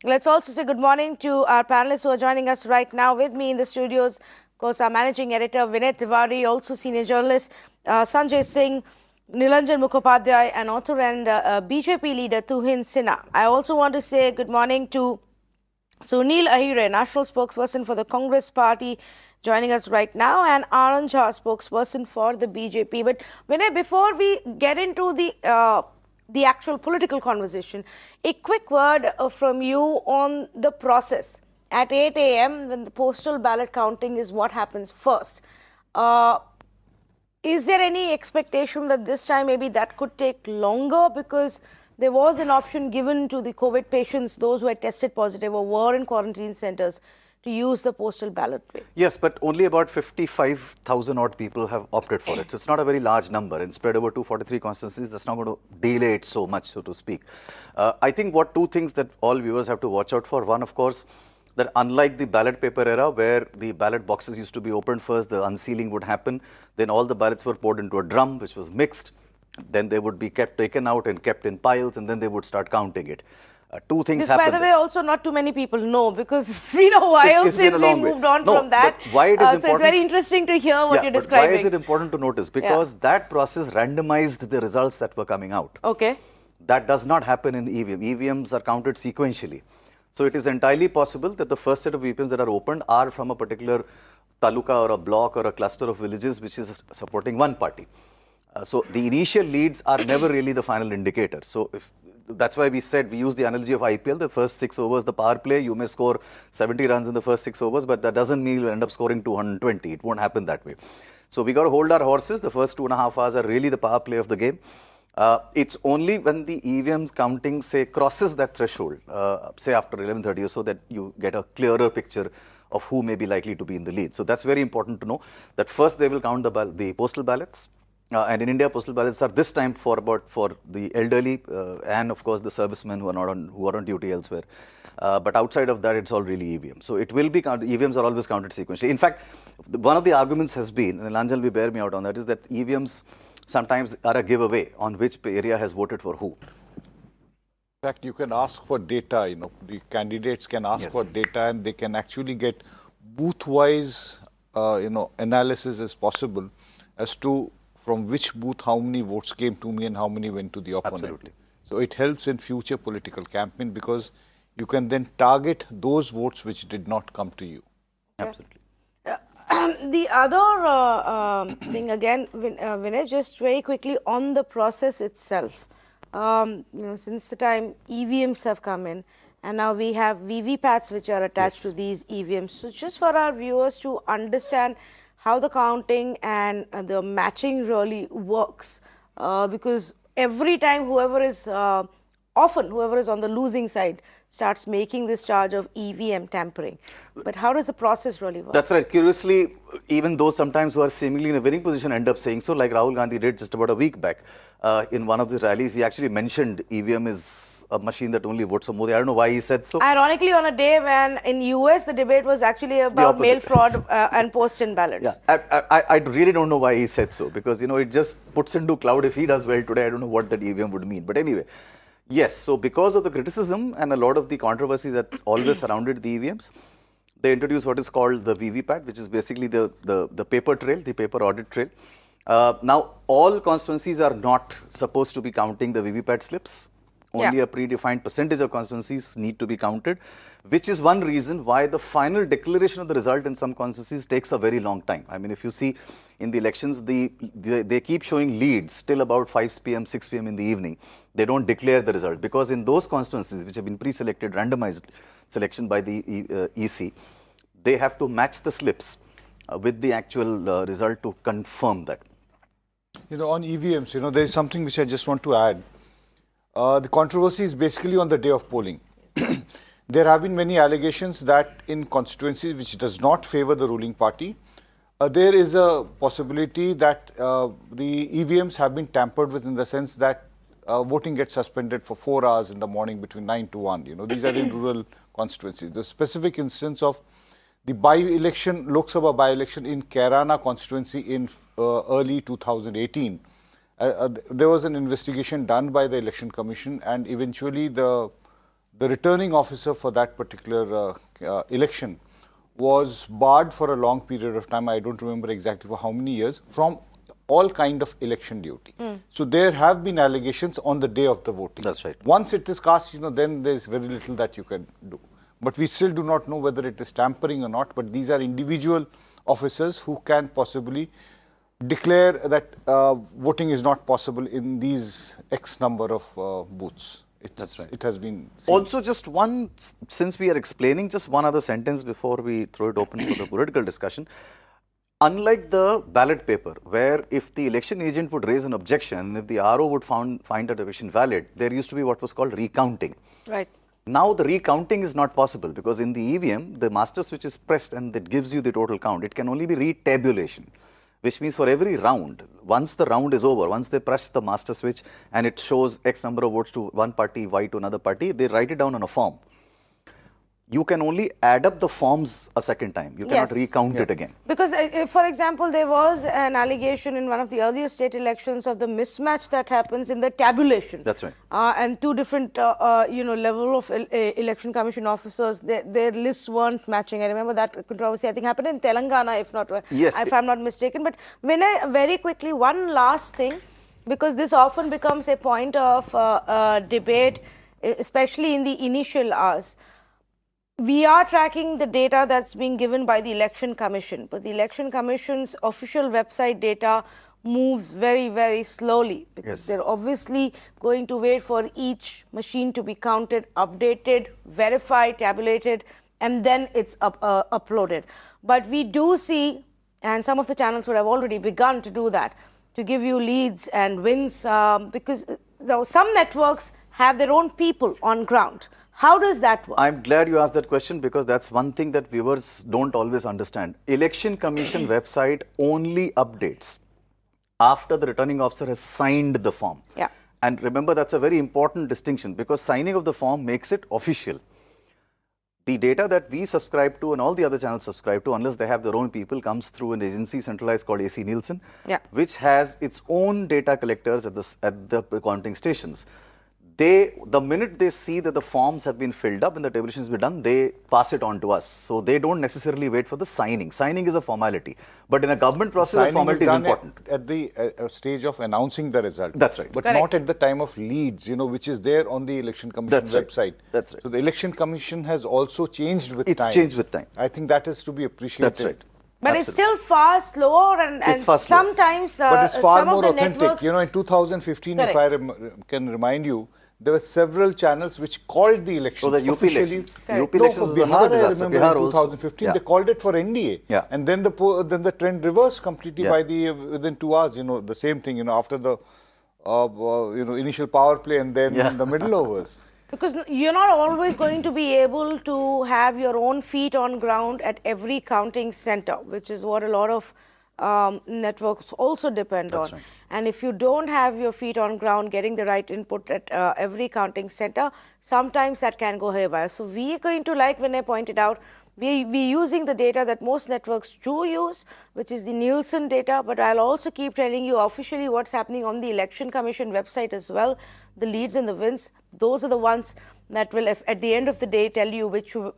Let's also say good morning to our panelists who are joining us right now. With me in the studios, of course, our managing editor, Vinay Tiwari, also senior journalist, Sanjay Singh, Nilanjan Mukhopadhyay, and author and BJP leader, Tuhin Sinha. I also want to say good morning to Sunil Ahire, national spokesperson for the Congress party, joining us right now, and Anand Jha, spokesperson for the BJP. But Vinay, before we get into the actual political conversation, a quick word from you on the process. At 8 a.m., when the postal ballot counting is what happens first. Is there any expectation that this time maybe that could take longer, because there was an option given to the COVID patients, those who had tested positive or were in quarantine centers, to use the postal ballot way? Yes, but only about 55,000 odd people have opted for it. So it's not a very large number, and spread over 243 constituencies, that's not going to delay it so much, so to speak. I think two things that all viewers have to watch out for. One, of course, that unlike the ballot paper era, where the ballot boxes used to be opened first, the unsealing would happen, then all the ballots were poured into a drum, which was mixed, then they would be taken out and kept in piles, and then they would start counting it. Two things happen. This, by the way, also not too many people know, because it's been a while since we moved on from that. Why it is important, so it's very interesting to hear what you're describing. Why is it important to notice? Because that process randomized the results that were coming out. Okay. That does not happen in EVM. EVMs are counted sequentially. So it is entirely possible that the first set of EVMs that are opened are from a particular taluka or a block or a cluster of villages which is supporting one party. So the initial leads are never really the final indicator. So that's why we said, we use the analogy of IPL, the first 6 overs, the power play, you may score 70 runs in the first 6 overs, but that doesn't mean you'll end up scoring 220. It won't happen that way. So we got to hold our horses. The first 2.5 hours are really the power play of the game. It's only when the EVMs counting, say, crosses that threshold, say after 11:30 or so, that you get a clearer picture of who may be likely to be in the lead. So that's very important to know, that first they will count the postal ballots. And in India, postal ballots are this time for the elderly and of course the servicemen who are on duty elsewhere. But outside of that, it's all really EVM. So it will be counted. EVMs are always counted sequentially. In fact, one of the arguments has been, and Lanjan will bear me out on that, is that EVMs sometimes are a giveaway on which area has voted for who. In fact, you can ask for data. The candidates can ask for data, and they can actually get booth-wise, analysis is possible as to from which booth how many votes came to me and how many went to the opponent. Absolutely. So it helps in future political campaign, because you can then target those votes which did not come to you. Absolutely. The other thing again, Vinay, just very quickly on the process itself. Since the time EVMs have come in, and now we have VVPATs which are attached to these EVMs. So just for our viewers to understand how the counting and the matching really works, because every time whoever is on the losing side starts making this charge of EVM tampering. But how does the process really work? That's right. Curiously, even those sometimes who are seemingly in a winning position end up saying so, like Rahul Gandhi did just about a week back. In one of the rallies, he actually mentioned EVM is a machine that only votes for Modi. I don't know why he said so. Ironically, on a day when in US the debate was actually about mail fraud and post-in ballots. Yeah, I really don't know why he said so, because it just puts into cloud. If he does well today, I don't know what that EVM would mean. But anyway, yes, so because of the criticism and a lot of the controversy that always surrounded the EVMs, they introduced what is called the VVPAT, which is basically the paper trail, the paper audit trail. Now, all constituencies are not supposed to be counting the VVPAT slips. Only a predefined percentage of constituencies need to be counted, which is one reason why the final declaration of the result in some constituencies takes a very long time. I mean, if you see in the elections, they keep showing leads till about 5 p.m., 6 p.m. in the evening. They don't declare the result, because in those constituencies which have been pre-selected, randomized selection by the EC, they have to match the slips with the actual result to confirm that. On EVMs, there is something which I just want to add. The controversy is basically on the day of polling. There have been many allegations that in constituencies which does not favor the ruling party, there is a possibility that the EVMs have been tampered with, in the sense that voting gets suspended for 4 hours in the morning between 9 to 1. These are in rural constituencies. The specific instance of the by-election, Lok Sabha by-election in Kairana constituency in early 2018, there was an investigation done by the Election Commission, and eventually the the returning officer for that particular election was barred for a long period of time, I don't remember exactly for how many years, from all kind of election duty. So there have been allegations on the day of the voting. That's right. Once it is cast, then there is very little that you can do. But we still do not know whether it is tampering or not, but these are individual officers who can possibly declare that voting is not possible in these X number of booths. That's right. It has been seen. Also, just one, since we are explaining, just one other sentence before we throw it open for the political discussion. Unlike the ballot paper, where if the election agent would raise an objection, if the RO would find that objection valid, there used to be what was called recounting. Right. Now the recounting is not possible because in the EVM, the master switch is pressed and that gives you the total count. It can only be retabulation, which means for every round, once the round is over, once they press the master switch and it shows X number of votes to one party, Y to another party, they write it down on a form. You can only add up the forms a second time. You cannot recount it again. Because, for example, there was an allegation in one of the earlier state elections of the mismatch that happens in the tabulation. That's right. And two different, level of election commission officers, their lists weren't matching. I remember that controversy, I think, happened in Telangana, if I'm not mistaken. But Vinay, very quickly, one last thing, because this often becomes a point of debate, especially in the initial hours. We are tracking the data that's being given by the Election Commission, but the Election Commission's official website data moves very, very slowly because they're obviously going to wait for each machine to be counted, updated, verified, tabulated, and then it's uploaded. But we do see, and some of the channels would have already begun to do that, to give you leads and wins because some networks have their own people on ground. How does that work? I'm glad you asked that question because that's one thing that viewers don't always understand. Election Commission website only updates after the returning officer has signed the form. Yeah. And remember, that's a very important distinction because signing of the form makes it official. The data that we subscribe to and all the other channels subscribe to, unless they have their own people, comes through an agency centralized called AC Nielsen, which has its own data collectors at the counting stations. The minute they see that the forms have been filled up and the tabulation has been done, they pass it on to us. So they don't necessarily wait for the signing. Signing is a formality. But in a government process, the formality is important. At the stage of announcing the result. That's right. But not at the time of leads, which is there on the Election Commission website. That's right. So the Election Commission has also changed with time. It's changed with time. I think that is to be appreciated. That's right. But it's still far slower and sometimes but it's far some more of the authentic. networks... In 2015, if I can remind you, there were several channels which called the elections. So the UP elections. UP No, elections for was Bihar, another I disaster. remember Bihar in also. 2015, they called it for NDA. And then the trend reversed completely by within 2 hours. The same thing, after the initial power play and then the middle overs. Because you're not always going to be able to have your own feet on ground at every counting center, which is what a lot of networks also depend on. Right. And if you don't have your feet on ground getting the right input at every counting center, sometimes that can go haywire. So we are going to, like Vinay pointed out, we're using the data that most networks do use, which is the Nielsen data, but I'll also keep telling you officially what's happening on the Election Commission website as well. The leads and the wins, those are the ones that will, at the end of the day, tell you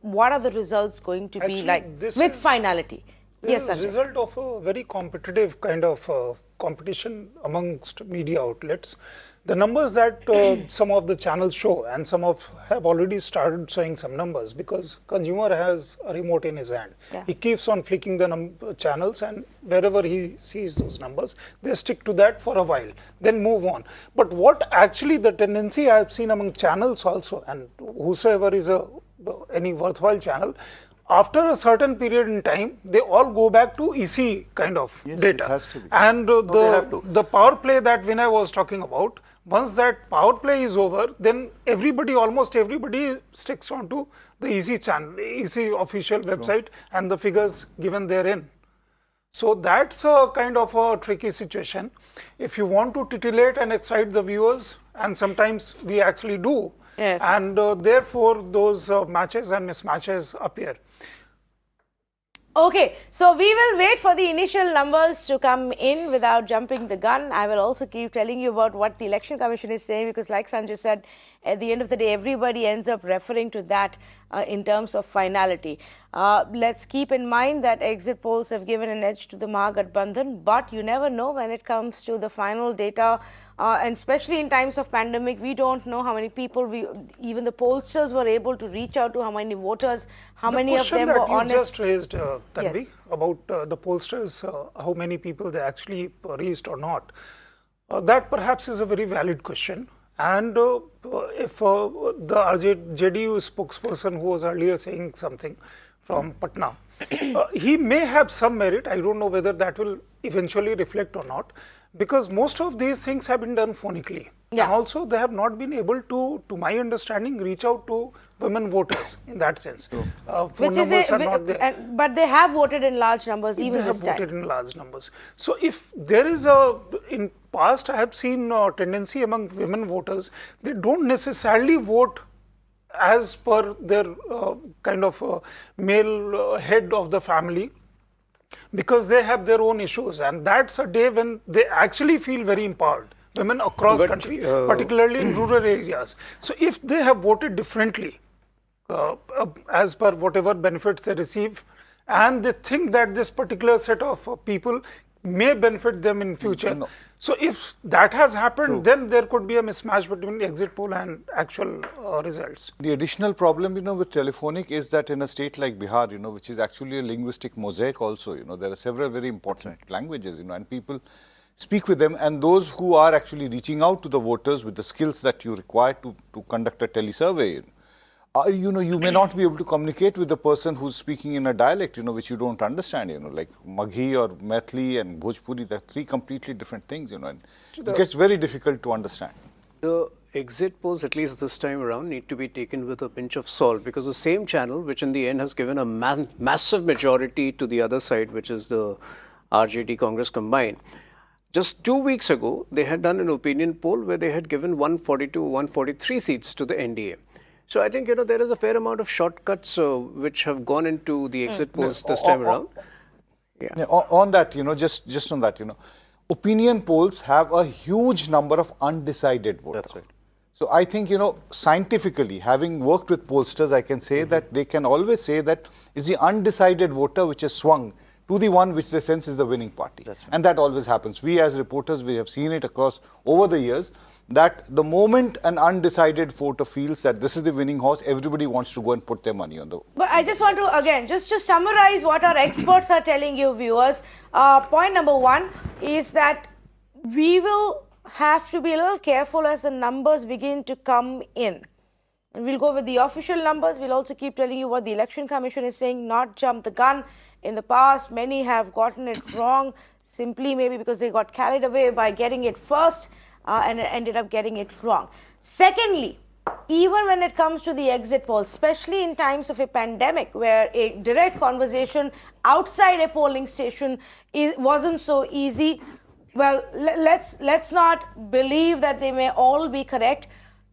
what are the results going to be like with finality. This is a result of a very competitive kind of competition amongst media outlets. The numbers that some of the channels show, and some have already started showing some numbers because consumer has a remote in his hand. He keeps on flicking the channels, and wherever he sees those numbers, they stick to that for a while, then move on. But what actually the tendency I have seen among channels also, and whosoever is any worthwhile channel, after a certain period in time, they all go back to EC kind of data. It has to be. And the power play that Vinay was talking about, once that power play is over, then almost everybody sticks on to the EC channel, EC official website and the figures given therein. So that's a kind of a tricky situation. If you want to titillate and excite the viewers, and sometimes we actually do, and therefore those matches and mismatches appear. Okay, so we will wait for the initial numbers to come in without jumping the gun. I will also keep telling you about what the Election Commission is saying because, like Sanjay said, at the end of the day, everybody ends up referring to that in terms of finality. Let's keep in mind that exit polls have given an edge to the Mahagathbandhan, but you never know when it comes to the final data, and especially in times of pandemic, we don't know how many people, even the pollsters were able to reach out to, how many voters, how many of them were honest. The question that you just raised, Tanvi, Yes. about the pollsters, how many people they actually reached or not, that perhaps is a very valid question. And if the RJD spokesperson who was earlier saying something from Patna, he may have some merit. I don't know whether that will eventually reflect or not, because most of these things have been done phonically. Yeah. And also, they have not been able to my understanding, reach out to women voters in that sense. Phone Which is numbers are not there. but they have voted in large numbers even They this have time. voted in large numbers. So if there is a, in past I have seen a tendency among women voters, they don't necessarily vote as per their kind of male head of the family, because they have their own issues, and that's a day when they actually feel very empowered. Women across country, particularly in rural areas. So if they have voted differently, as per whatever benefits they receive, and they think that this particular set of people may benefit them in future. So if that has happened, then there could be a mismatch between exit poll and actual results. The additional problem, with telephonic is that in a state like Bihar, which is actually a linguistic mosaic also, there are several very important languages, and people speak with them, and those who are actually reaching out to the voters with the skills that you require to conduct a tele-survey, you may not be able to communicate with the person who's speaking in a dialect, which you don't understand, like Maghi or Maithili and Bhojpuri, they're three completely different things, and it gets very difficult to understand. The exit polls, at least this time around, need to be taken with a pinch of salt, because the same channel, which in the end has given a massive majority to the other side, which is the RJD Congress combined, just 2 weeks ago, they had done an opinion poll where they had given 142, 143 seats to the NDA. So I think, there is a fair amount of shortcuts which have gone into the exit polls this time around. Yeah, on that, just on that, opinion polls have a huge number of undecided voters. That's right. So I think, scientifically, having worked with pollsters, I can say that they can always say that it's the undecided voter which has swung to the one which they sense is the winning party. That's right. And that always happens. We as reporters, we have seen it across over the years, that the moment an undecided voter feels that this is the winning horse, everybody wants to go and put their money on the... But I just want to, again, just to summarize what our experts are telling you, viewers. Point number one is that we will have to be a little careful as the numbers begin to come in. And we'll go with the official numbers. We'll also keep telling you what the Election Commission is saying, not jump the gun. In the past, many have gotten it wrong, simply maybe because they got carried away by getting it first and ended up getting it wrong. Secondly, even when it comes to the exit polls, especially in times of a pandemic where a direct conversation outside a polling station wasn't so easy, well, let's not believe that they may all be correct.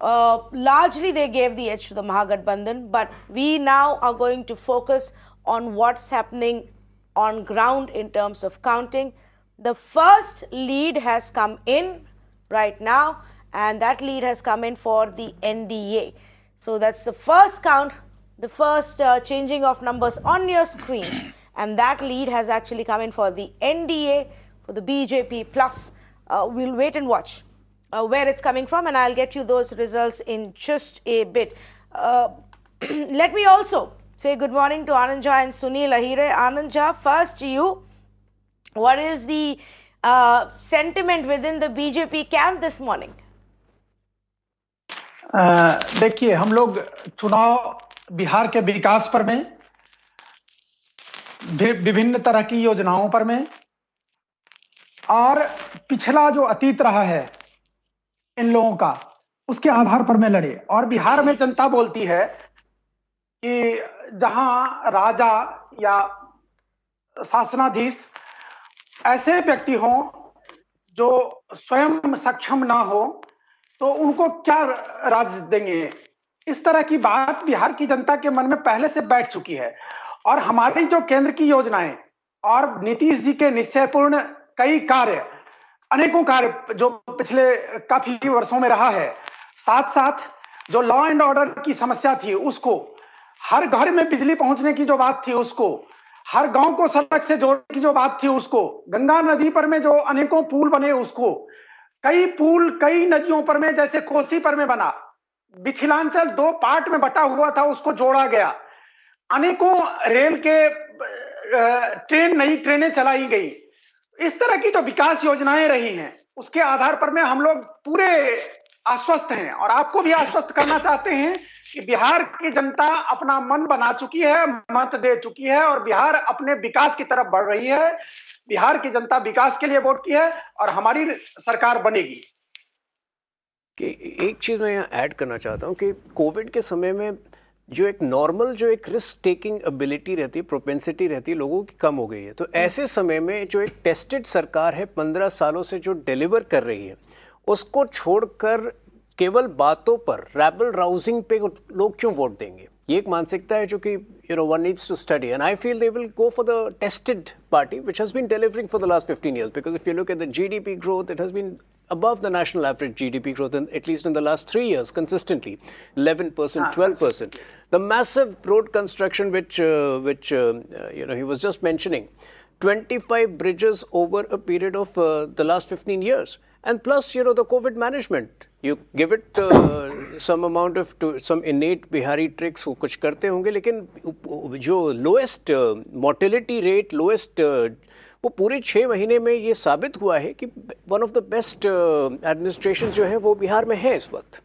Largely, they gave the edge to the Mahagathbandhan, but we now are going to focus on what's happening on ground in terms of counting. The first lead has come in right now, and that lead has come in for the NDA. So that's the first count, the first changing of numbers on your screens, and that lead has actually come in for the NDA, for the BJP plus. We'll wait and watch where it's coming from, and I'll get you those results in just a bit. Let me also say good morning to Anandja and Sunil Ahire. Anandja, first you, what is the sentiment within the BJP camp this morning? देखिए, हम लोग चुनाव बिहार के विकास पर में, विभिन्न तरह की योजनाओं पर में, और पिछला जो अतीत रहा है इन लोगों का, उसके आधार पर में लड़े। और बिहार में जनता बोलती है कि जहां राजा या शासनाधीश ऐसे व्यक्ति हों जो स्वयं सक्षम ना हो, तो उनको क्या राज देंगे। इस तरह की बात बिहार की जनता के मन में पहले से बैठ चुकी है। और हमारी जो केंद्र की योजनाएं और नीतीश जी के निश्चयपूर्ण कई कार्य, अनेकों कार्य जो पिछले काफी वर्षों में रहा है, साथ साथ जो लॉ एंड ऑर्डर की समस्या थी उसको, हर घर में बिजली पहुंचने की जो बात थी उसको, हर गांव को सड़क से जोड़ने की जो बात थी उसको, गंगा नदी पर में जो अनेकों पुल बने उसको, कई पुल कई नदियों पर में जैसे कोसी पर में बना, मिथिलांचल 2 पार्ट में बटा हुआ था उसको जोड़ा गया, अनेकों रेल के नई ट्रेनें चलाई गई। इस तरह की जो विकास योजनाएं रही हैं उसके आधार पर में हम लोग पूरे आश्वस्त हैं और आपको भी आश्वस्त करना चाहते हैं कि बिहार की जनता अपना मन बना चुकी है, मत दे चुकी है और बिहार अपने विकास की तरफ बढ़ रही है। बिहार की जनता विकास के लिए वोट की है और हमारी सरकार बनेगी। कि एक चीज़ मैं यहाँ ऐड करना चाहता हूँ कि कोविड के समय में जो एक नॉर्मल जो एक रिस्क टेकिंग एबिलिटी रहती है, प्रोपेंसिटी रहती है लोगों की, कम हो गई है। तो ऐसे समय में जो एक टेस्टेड सरकार है 15 सालों से जो डिलीवर कर रही है, उसको छोड़कर केवल बातों पर रैबल राउजिंग पे लोग क्यों वोट देंगे? ये एक मानसिकता है जो कि one needs to study, and I feel they will go for the tested party which has been delivering for the last 15 years, because if you look at the GDP growth, it has been above the national average GDP growth, at least in the last 3 years consistently, 11%, 12%. The massive road construction which he was just mentioning, 25 bridges over a period of the last 15 years. And plus, the COVID management, you give it some amount of some innate Bihari tricks, वो कुछ करते होंगे, लेकिन जो lowest mortality rate, lowest वो पूरे 6 महीने में ये साबित हुआ है कि one of the best administrations जो है वो बिहार में है इस वक्त।